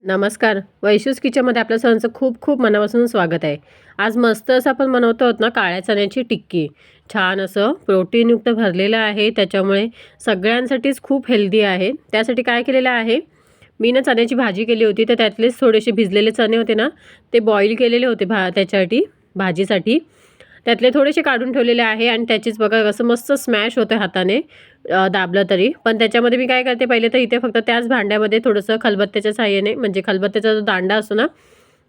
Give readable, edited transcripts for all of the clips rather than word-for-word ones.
नमस्कार. वैशूज किचनमध्ये आपल्या सर्वांचं खूप खूप मनापासून स्वागत आहे. आज मस्त असं आपण बनवतो आहोत ना काळ्या चण्याची टिक्की. छान असं प्रोटीनयुक्त भरलेलं आहे, त्याच्यामुळे सगळ्यांसाठीच खूप हेल्दी आहे. त्यासाठी काय केलेलं आहे, मी ना चण्याची भाजी केली होती, तर त्यातलेच थोडेसे भिजलेले चणे होते ना, ते बॉईल केलेले होते त्याच्यासाठी भाजीसाठी. त्यातले थोडेसे काढून ठेवलेले आहे आणि त्याचीच बघा कसं मस्त स्मॅश होतं हाताने दाबलं तरी. पण त्याच्यामध्ये मी काय करते, पहिले तर इथे फक्त त्याच भांड्यामध्ये थोडंसं खलबत्त्याच्या साहाय्याने, म्हणजे खलबत्त्याचा जो दांडा असतो ना,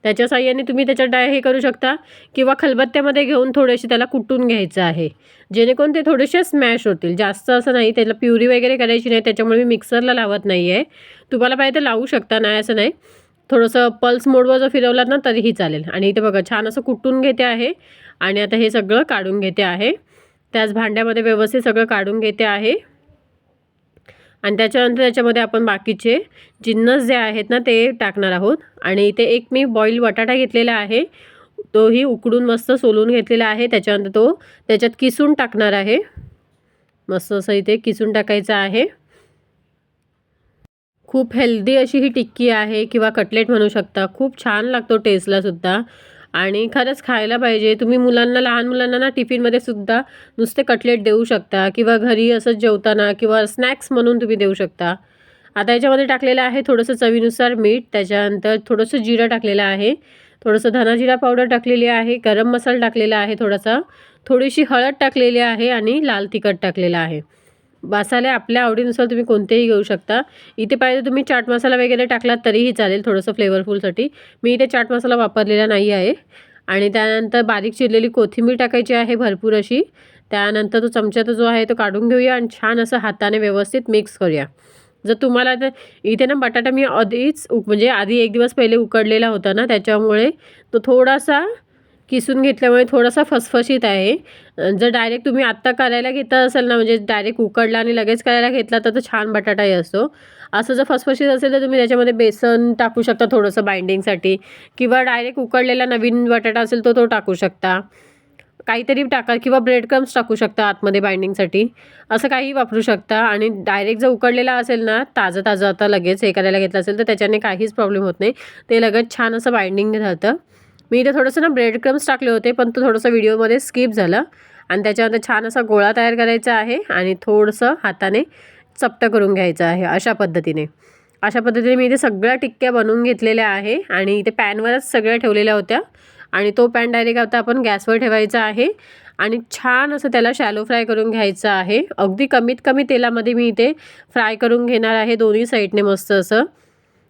त्याच्या साहाय्याने तुम्ही त्याच्यात हे करू शकता किंवा खलबत्त्यामध्ये घेऊन थोडेसे त्याला कुटून घ्यायचं आहे, जेणेकरून ते थोडेसे स्मॅश होतील. जास्त असं नाही, त्याला प्युरी वगैरे करायची नाही, त्याच्यामुळे मी मिक्सरला लावत नाही आहे. तुम्हाला पाहिजे तर लावू शकता, नाही असं नाही. थोडंसं पल्स मोडवर जर फिरवलात ना तरीही चालेल. आणि इथे बघा छान असं कुटून घेते आहे आणि आता हे सगळं काढून घेते आहे. त्याच भांड्यामध्ये व्यवस्थित सगळं काढून घेते आहे आणि त्याच्यानंतर त्याच्यामध्ये आपण बाकीचे जिन्नस जे आहेत ना ते टाकणार आहोत. आणि इथे एक मी बॉईल बटाटा घेतलेला आहे, तोही उकडून मस्त सोलून घेतलेला आहे. त्याच्यानंतर तो त्याच्यात किसून टाकणार आहे. मस्त असं इथे किसून टाकायचं आहे. खूप हेल्दी अशी ही टिक्की आहे किंवा कटलेट म्हणू शकता. खूप छान लागतो टेस्टला सुद्धा आणि खरंच खायला पाहिजे. तुम्ही मुलांना, लहान मुलांना ना टिफिनमध्ये सुद्धा नुसते कटलेट देऊ शकता किंवा घरी असंच जेवताना किंवा स्नॅक्स म्हणून तुम्ही देऊ शकता. आता याच्यामध्ये टाकलेलं आहे थोडंसं चवीनुसार मीठ, त्याच्यानंतर थोडंसं जिरं टाकलेलं आहे, थोडंसं धना जिरा पावडर टाकलेली आहे, गरम मसाला टाकलेला आहे थोडासा, थोडीशी हळद टाकलेली आहे आणि लाल तिखट टाकलेलं आहे. मसाले आपल्या आवडीनुसार तुम्ही कोणतेही घेऊ शकता. इथे पाहिजे तुम्ही चाट मसाला वगैरे टाकलात तरीही चालेल थोडंसं फ्लेवरफुलसाठी. मी इथे चाट मसाला वापरलेला नाही आहे. आणि त्यानंतर बारीक चिरलेली कोथिंबीर टाकायची आहे भरपूर अशी. त्यानंतर तो चमचा जो आहे तो काढून घेऊया आणि छान असं हाताने व्यवस्थित मिक्स करूया. जर तुम्हाला तर इथे ना बटाटा मी आधीच म्हणजे आधी एक दिवस पहिले उकडलेला होता ना, त्याच्यामुळे तो थोडासा किसून घेतल्यामुळे थोडासा फसफशीत आहे. जर डायरेक्ट तुम्ही आत्ता करायला घेता असाल ना, म्हणजे डायरेक्ट उकडला आणि लगेच करायला घेतला तर तो छान बटाटाही असतो. असं जर फसफशीत असेल तर तुम्ही त्याच्यामध्ये बेसन टाकू शकता थोडंसं बाइंडिंगसाठी किंवा डायरेक्ट उकडलेला नवीन बटाटा असेल तो टाकू शकता. काहीतरी टाका किंवा ब्रेड क्रम्स टाकू शकता आतमध्ये बाइंडिंगसाठी. असं काहीही वापरू शकता. आणि डायरेक्ट जर उकडलेला असेल ना, ताजं आता लगेच हे करायला घेतलं असेल तर त्याच्याने काहीच प्रॉब्लेम होत नाही. ते लगेच छान असं बाइंडिंग राहतं. मी इथे थोडंसं ना ब्रेड क्रम्स टाकले होते, पण तो थोडंसं व्हिडिओमध्ये स्किप झालं. आणि त्याच्यानंतर छान असा गोळा तयार करायचा आहे आणि थोडंसं हाताने चपटं करून घ्यायचं आहे अशा पद्धतीने. अशा पद्धतीने मी इथे सगळ्या टिक्क्या बनवून घेतलेल्या आहे आणि इथे पॅनवरच सगळ्या ठेवलेल्या होत्या. आणि तो पॅन डायरेक्ट आता आपण गॅसवर ठेवायचा आहे आणि छान असं त्याला शॅलो फ्राय करून घ्यायचं आहे. अगदी कमीत कमी तेलामध्ये मी इथे फ्राय करून घेणार आहे दोन्ही साईडने मस्त असं.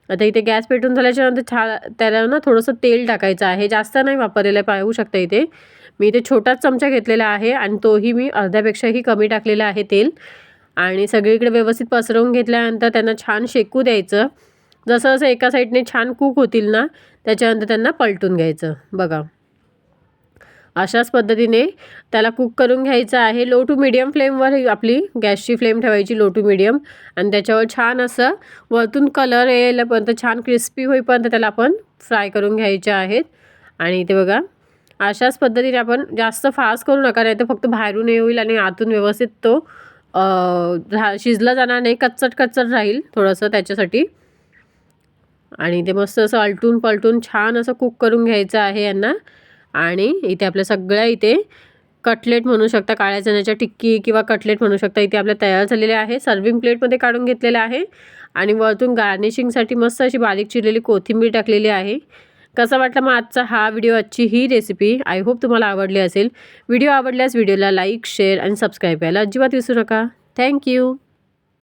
आता इथे गॅस पेटून झाल्याच्यानंतर त्याला ना थोडंसं तेल टाकायचं आहे. जास्त नाही वापरलेलं आहे, पाहू शकता इथे. मी इथे छोटाच चमचा घेतलेला आहे आणि तोही मी अर्ध्यापेक्षाही कमी टाकलेला आहे तेल. आणि सगळीकडे व्यवस्थित पसरवून घेतल्यानंतर त्यांना छान शेकू द्यायचं. जसं जसं एका साईडने छान कुक होतील ना, त्याच्यानंतर त्यांना पलटून घ्यायचं. बघा अशाच पद्धतीने त्याला कुक करून घ्यायचं आहे. लो टू मीडियम फ्लेमवर आपली गॅसची फ्लेम ठेवायची, लो टू मीडियम. आणि त्याच्यावर छान असं वरतून कलर यायलापर्यंत, छान क्रिस्पी होईपर्यंत त्याला आपण फ्राय करून घ्यायचे आहेत. आणि इथे बघा अशाच पद्धतीने आपण, जास्त फास्ट करू नका, नाही तर फक्त बाहेरून हे होईल आणि आतून व्यवस्थित तो शिजला जाणार नाही, कच्चट कच्चट राहील थोडंसं त्याच्यासाठी. आणि ते मस्त असं आलटून पलटून छान असं कुक करून घ्यायचं आहे यांना. आणि इथे आपल्या सगळ्या इथे कटलेट म्हणू शकता, काळ्या चण्याच्या टिक्की किंवा कटलेट म्हणू शकता, इथे आपल्या तयार झालेले आहे. सर्विंग प्लेटमध्ये काढून घेतलेलं आहे आणि वरतून गार्निशिंगसाठी मस्त अशी बारीक चिरलेली कोथिंबीर टाकलेली आहे. कसा वाटला मग आजचा हा व्हिडिओ, आजची ही रेसिपी? आय होप तुम्हाला आवडली असेल. व्हिडिओ आवडल्यास व्हिडिओला लाईक, शेअर आणि सबस्क्राईब करायला अजिबात विसरू नका. थँक्यू.